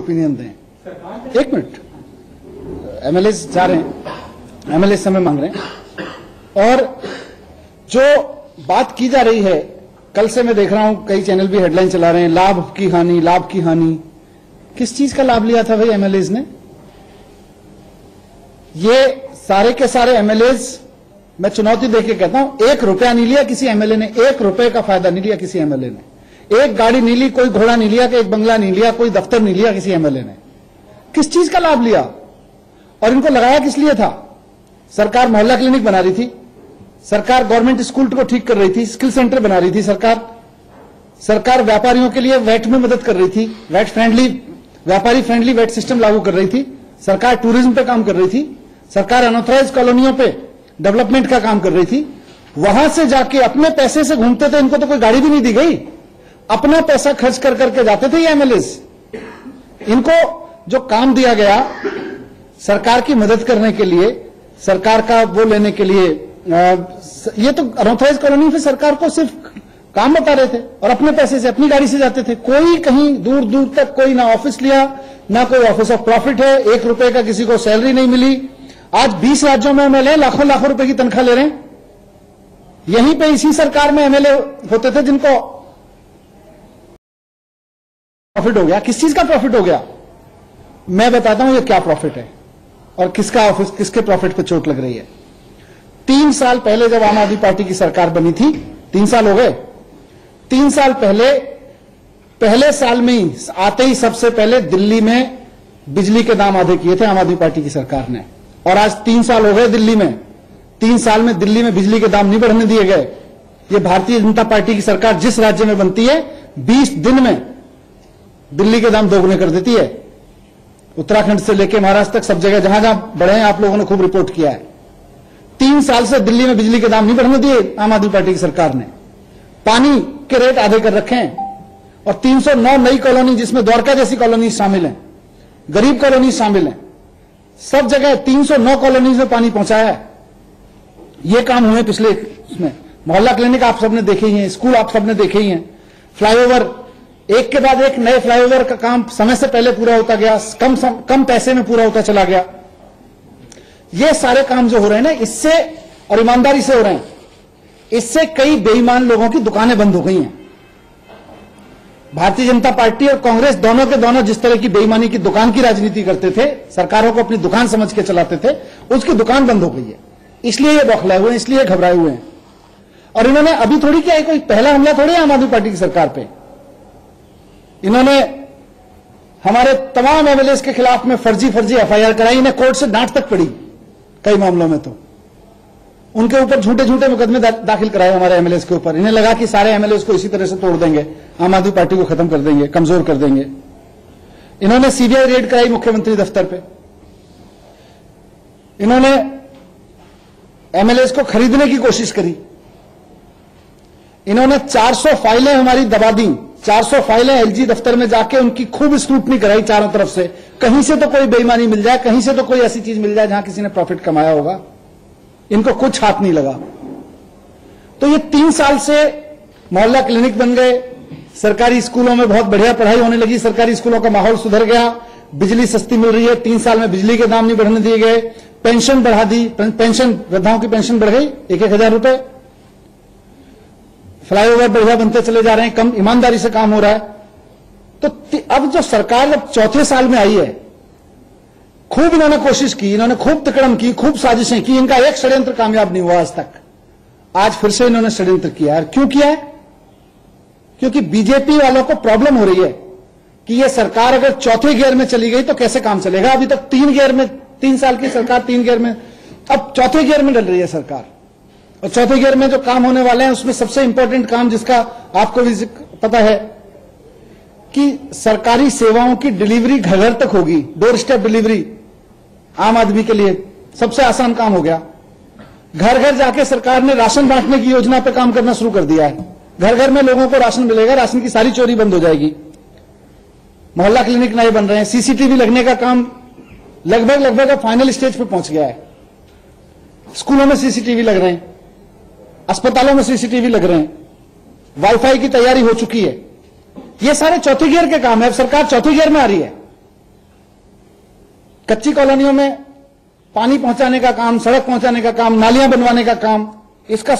Opinion दें। एक minute, MLA जा रहे हैं, एमएलए समय मांग रहे हैं। और जो बात की जा रही है, कल से मैं देख रहा हूं कई चैनल भी हेडलाइन चला रहे हैं, लाभ की हानि, लाभ की हानि। किस चीज का लाभ लिया था भाई एमएलएज ने? ये सारे के सारे एमएलएज, मैं चुनौती देके कहता हूं, 1 रुपया नहीं लिया किसी एमएलए ने, 1 रुपए का फायदा नहीं लिया किसी एमएलए ने। एक गाड़ी नहीं ली, कोई घोड़ा नहीं लिया, एक बंगला नहीं लिया, कोई दफ्तर नहीं लिया किसी एमएलए ने। किस चीज का लाभ लिया? और इनको लगाया किस लिए था? सरकार मोहल्ला क्लिनिक बना रही थी, सरकार गवर्नमेंट स्कूल को ठीक कर रही थी, स्किल सेंटर बना रही थी, सरकार व्यापारियों के लिए वैट में मदद कर रही थी, वैट फ्रेंडली, व्यापारी फ्रेंडली वैट सिस्टम लागू कर रही थी, सरकार टूरिज्म पे काम कर रही थी, सरकार अनऑथराइज्ड कॉलोनियों पे डेवलपमेंट का काम कर रही थी। वहां से जाके अपने पैसे से घूमते थे, इनको तो कोई गाड़ी भी नहीं दी गई, अपना पैसा खर्च कर करके जाते थे ये एमएलएस। इनको जो काम दिया गया सरकार की मदद करने के लिए, सरकार का वो लेने के लिए, ये तो अनऑथराइज्ड कॉलोनी पे सरकार को सिर्फ काम बता रहे थे और अपने पैसे से, अपनी गाड़ी से जाते थे। कोई कहीं दूर दूर तक कोई ना ऑफिस लिया, ना कोई ऑफिस ऑफ प्रॉफिट है, 1 रुपए का किसी को सैलरी नहीं मिली। आज 20 राज्यों में एमएलए लाखों लाखों रुपए की तनख्वाह ले रहे हैं। यहीं पे इसी सरकार में एमएलए होते थे जिनको प्रॉफिट हो गया। किस चीज का प्रॉफिट हो गया? मैं बताता हूं ये क्या प्रॉफिट है और किसका ऑफिस, किसके प्रॉफिट पे चोट लग रही है। 3 साल पहले जब आम आदमी पार्टी की सरकार बनी थी, 3 साल हो गए, 3 साल पहले साल में ही आते ही सबसे पहले दिल्ली में बिजली के दाम आधे किए थे आम आदमी पार्टी की सरकार ने। और आज 3 साल हो गए दिल्ली में, 3 साल में दिल्ली में बिजली के दाम नहीं बढ़ने दिए गए। ये भारतीय जनता पार्टी की सरकार जिस राज्य में बनती है 20 दिन में दिल्ली के दाम दोगुने कर देती है। उत्तराखंड से लेकर महाराष्ट्र तक सब जगह जहां जहां बढ़े हैं, आप लोगों ने खूब रिपोर्ट किया है। 3 साल से दिल्ली में बिजली के दाम नहीं बढ़ने दिए आम आदमी पार्टी की सरकार ने। पानी के रेट आधे कर रखे हैं और 309 नई कॉलोनी, जिसमें द्वारका जैसी कॉलोनी शामिल है, गरीब कॉलोनी शामिल है, सब जगह 309 कॉलोनीज में पानी पहुंचाया है। ये काम हुए पिछले इसमें। मोहल्ला क्लिनिक आप सबने देखे ही हैं, स्कूल आप सबने देखे ही हैं, फ्लाईओवर एक के बाद एक नए फ्लाईओवर का काम समय से पहले पूरा होता गया, कम पैसे में पूरा होता चला गया। ये सारे काम जो हो रहे हैं ना, इससे, और ईमानदारी से हो रहे हैं, इससे कई बेईमान लोगों की दुकानें बंद हो गई हैं। भारतीय जनता पार्टी और कांग्रेस दोनों के दोनों जिस तरह की बेईमानी की दुकान की राजनीति करते थे, सरकारों को अपनी दुकान समझ के चलाते थे, उसकी दुकान बंद हो गई है। इसलिए ये बौखलाए हुए हैं, इसलिए घबराए हुए हैं। और इन्होंने अभी थोड़ी किया है, कोई पहला हमला थोड़ी है आम आदमी पार्टी की सरकार पे। इन्होंने हमारे तमाम एमएलए के खिलाफ में फर्जी एफआईआर कराई, इन्हें कोर्ट से डांट तक पड़ी कई मामलों में। तो उनके ऊपर झूठे मुकदमे दाखिल कराए हमारे एमएलए के ऊपर। इन्हें लगा कि सारे एमएलए को इसी तरह से तोड़ देंगे, आम आदमी पार्टी को खत्म कर देंगे, कमजोर कर देंगे। इन्होंने सीबीआई रेड कराई मुख्यमंत्री दफ्तर पे। इन्होंने एमएलए को खरीदने की कोशिश करी। इन्होंने 400 फाइलें हमारी दबा दी, 400 फाइलें एलजी दफ्तर में जाके उनकी खूब स्क्रूटनी कराई चारों तरफ से। कहीं से तो कोई बेईमानी मिल जाए, कहीं से तो कोई ऐसी चीज मिल जाए जहां किसी ने प्रॉफिट कमाया होगा। इनको कुछ हाथ नहीं लगा। तो ये 3 साल से मोहल्ला क्लिनिक बन गए, सरकारी स्कूलों में बहुत बढ़िया पढ़ाई होने लगी, सरकारी स्कूलों का माहौल सुधर गया, बिजली सस्ती मिल रही है, 3 साल में बिजली के दाम नहीं बढ़ने दिए गए, पेंशन बढ़ा दी, पेंशन, वृद्धाओं की पेंशन बढ़ गई 1,000 रुपए, फ्लाईओवर बढ़िया बनते चले जा रहे हैं, कम ईमानदारी से काम हो रहा है। तो अब जो सरकार अब 4थे साल में आई है, खूब इन्होंने कोशिश की, इन्होंने खूब तिकड़म की, खूब साजिशें की, इनका एक षड्यंत्र कामयाब नहीं हुआ आज तक। आज फिर से इन्होंने षड्यंत्र किया है। क्यों किया है? क्योंकि बीजेपी वालों को प्रॉब्लम हो रही है कि ये सरकार अगर 4थे गियर में चली गई तो कैसे काम चलेगा। अभी तक 3 गियर में, 3 साल की सरकार 3 गियर में, अब 4थे गियर में डल रही है सरकार। और 4थे गियर में जो काम होने वाले हैं उसमें सबसे इंपॉर्टेंट काम, जिसका आपको भी पता है, कि सरकारी सेवाओं की डिलीवरी घर घर तक होगी, डोर स्टेप डिलीवरी। आम आदमी के लिए सबसे आसान काम हो गया। घर घर जाके सरकार ने राशन बांटने की योजना पे काम करना शुरू कर दिया है। घर घर में लोगों को राशन मिलेगा, राशन की सारी चोरी बंद हो जाएगी। मोहल्ला क्लिनिक नए बन रहे हैं, सीसीटीवी लगने का काम लगभग फाइनल स्टेज पे पहुंच गया है। स्कूलों में सीसीटीवी लग रहे हैं, अस्पतालों में सीसीटीवी लग रहे हैं, वाईफाई की तैयारी हो चुकी है। ये सारे 4थे गियर के काम है। अब सरकार 4थे गियर में आ रही है। कच्ची कॉलोनियों में पानी पहुंचाने का काम, सड़क पहुंचाने का काम, नालियां बनवाने का काम, इसका